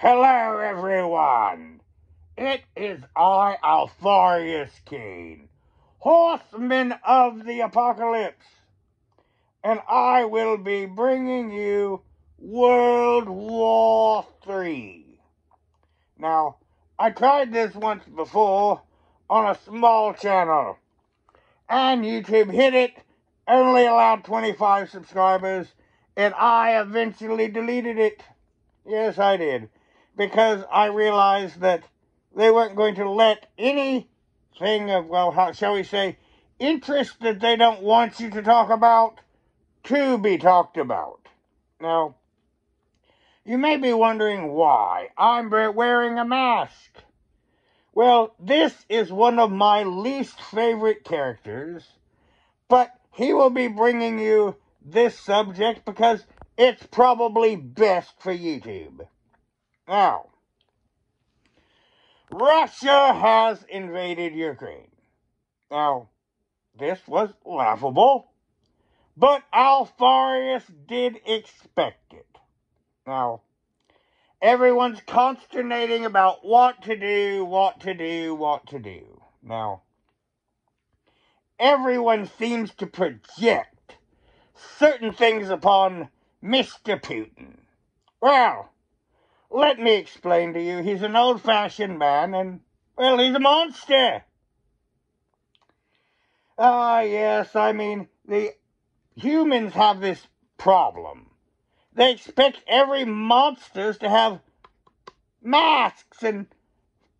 Hello, everyone. It is I, Alpharius King, horseman of the apocalypse, and I will be bringing you World War III. Now, I tried this once before on a small channel, and YouTube hit it, only allowed 25 subscribers, and I eventually deleted it. Yes, I did. Because I realized that they weren't going to let anything of, well, how shall we say, interest that they don't want you to talk about to be talked about. Now, you may be wondering why I'm wearing a mask. Well, this is one of my least favorite characters, but he will be bringing you this subject because it's probably best for YouTube. Now, Russia has invaded Ukraine. Now, this was laughable, but Alpharius did expect it. Now, everyone's consternating about what to do. Now, everyone seems to project certain things upon Mr. Putin. Well, let me explain to you. He's an old-fashioned man, and, well, he's a monster. Yes, I mean, the humans have this problem. They expect every monsters to have masks and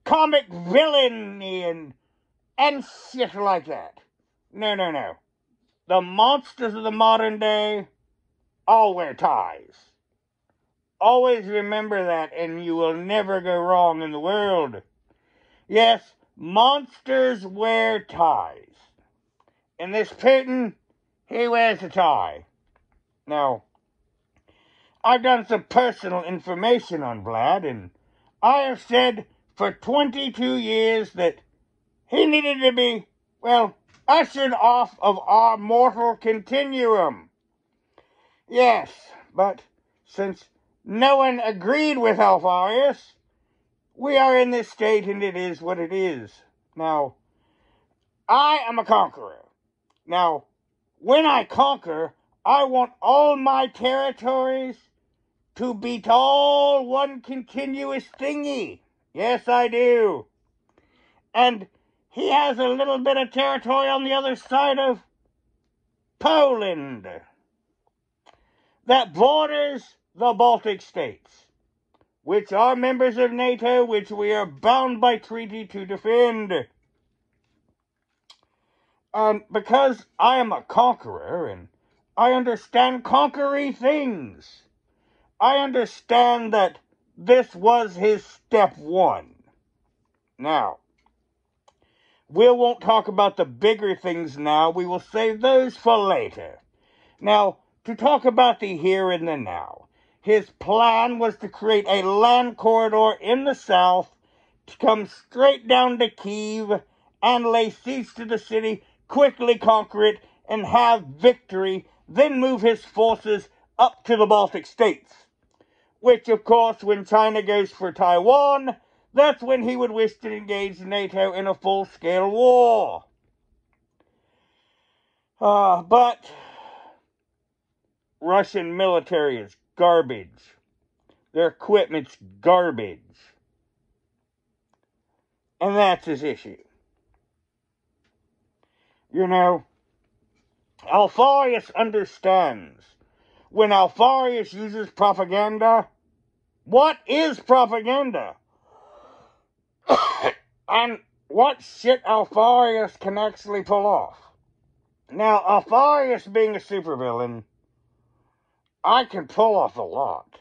comic villainy and shit like that. No. The monsters of the modern day all wear ties. Always remember that, and you will never go wrong in the world. Yes, monsters wear ties. And this Putin, he wears a tie. Now, I've done some personal information on Vlad, and I have said for 22 years that he needed to be, well, ushered off of our mortal continuum. Yes, but since no one agreed with Alpharius, we are in this state, and it is what it is. Now, I am a conqueror. Now, when I conquer, I want all my territories to be all one continuous thingy. Yes, I do. And he has a little bit of territory on the other side of Poland that borders the Baltic states, which are members of NATO, which we are bound by treaty to defend. And because I am a conqueror, and I understand conquering things, I understand that this was his step one. Now, we won't talk about the bigger things now. We will save those for later. Now, to talk about the here and the now. His plan was to create a land corridor in the south to come straight down to Kyiv and lay siege to the city, quickly conquer it, and have victory, then move his forces up to the Baltic states. Which, of course, when China goes for Taiwan, that's when he would wish to engage NATO in a full-scale war. But Russian military is garbage. Their equipment's garbage. And that's his issue. You know, Alpharius understands. When Alpharius uses propaganda, what is propaganda? And what shit Alpharius can actually pull off. Now, Alpharius being a supervillain, I can pull off a lot.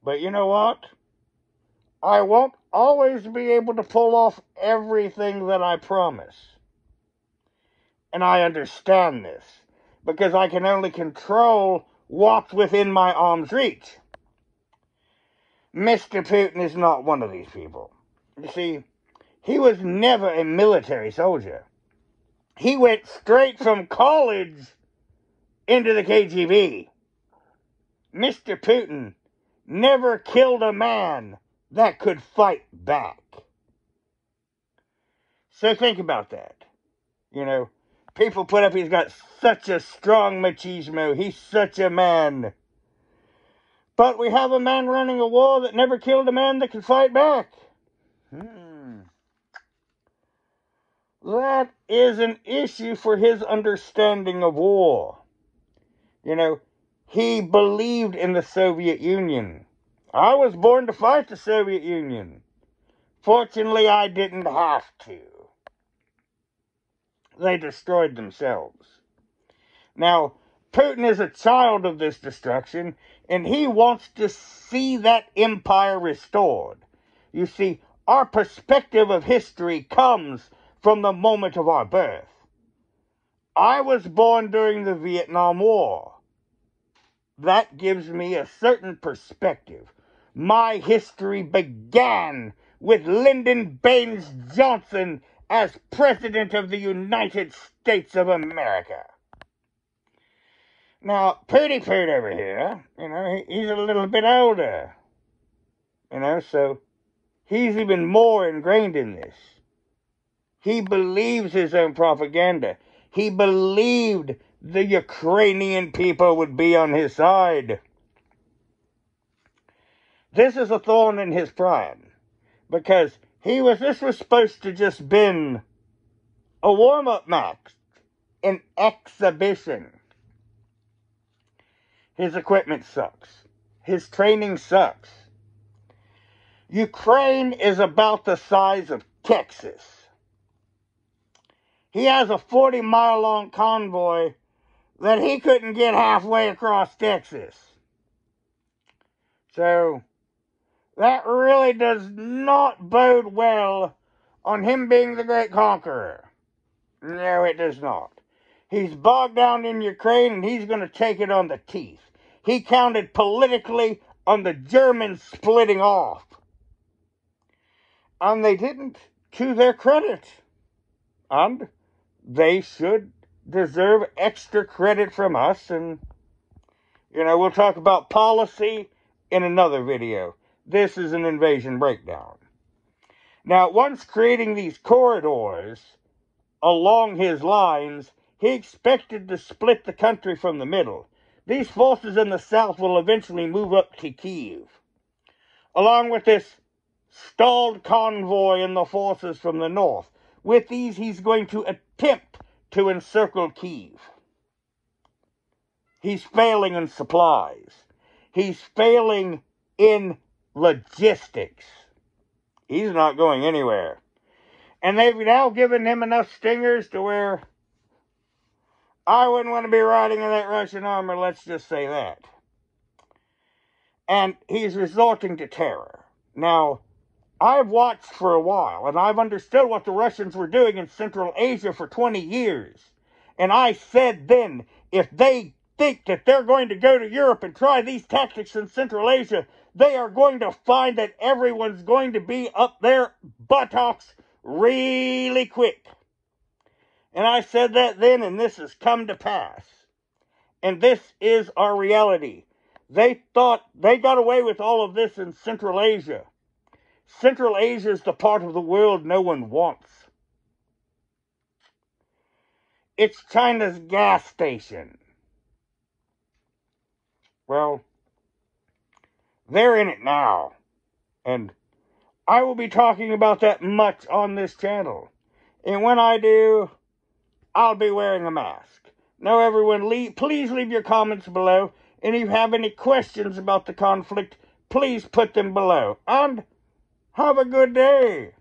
But you know what? I won't always be able to pull off everything that I promise. And I understand this, because I can only control what's within my arm's reach. Mr. Putin is not one of these people. You see, he was never a military soldier. He went straight from college into the KGB. Mr. Putin never killed a man that could fight back. So think about that. You know, people put up, he's got such a strong machismo. He's such a man. But we have a man running a war that never killed a man that could fight back. That is an issue for his understanding of war. You know, he believed in the Soviet Union. I was born to fight the Soviet Union. Fortunately, I didn't have to. They destroyed themselves. Now, Putin is a child of this destruction, and he wants to see that empire restored. You see, our perspective of history comes from the moment of our birth. I was born during the Vietnam War. That gives me a certain perspective. My history began with Lyndon Baines Johnson as President of the United States of America. Now, Pooty Poot over here, you know, he's a little bit older. You know, so he's even more ingrained in this. He believes his own propaganda. He believed the Ukrainian people would be on his side. This is a thorn in his pride, because this was supposed to just been a warm-up match, an exhibition. His equipment sucks. His training sucks. Ukraine is about the size of Texas. He has a 40-mile-long convoy that he couldn't get halfway across Texas. So, that really does not bode well on him being the great conqueror. No, it does not. He's bogged down in Ukraine, and he's going to take it on the teeth. He counted politically on the Germans splitting off. And they didn't, to their credit. And they should deserve extra credit from us. And, you know, we'll talk about policy in another video. This is an invasion breakdown. Now, once creating these corridors along his lines, he expected to split the country from the middle. These forces in the south will eventually move up to Kyiv. Along with this stalled convoy and the forces from the north. With these, he's going to attempt to encircle Kyiv. He's failing in supplies. He's failing in logistics. He's not going anywhere. And they've now given him enough stingers to where I wouldn't want to be riding in that Russian armor, let's just say that. And he's resorting to terror. Now, I've watched for a while, and I've understood what the Russians were doing in Central Asia for 20 years. And I said then, if they think that they're going to go to Europe and try these tactics in Central Asia, they are going to find that everyone's going to be up their buttocks really quick. And I said that then, and this has come to pass. And this is our reality. They thought they got away with all of this in Central Asia. Central Asia is the part of the world no one wants. It's China's gas station. Well, they're in it now. And I will be talking about that much on this channel. And when I do, I'll be wearing a mask. Now everyone, please leave your comments below. And if you have any questions about the conflict, please put them below. And have a good day.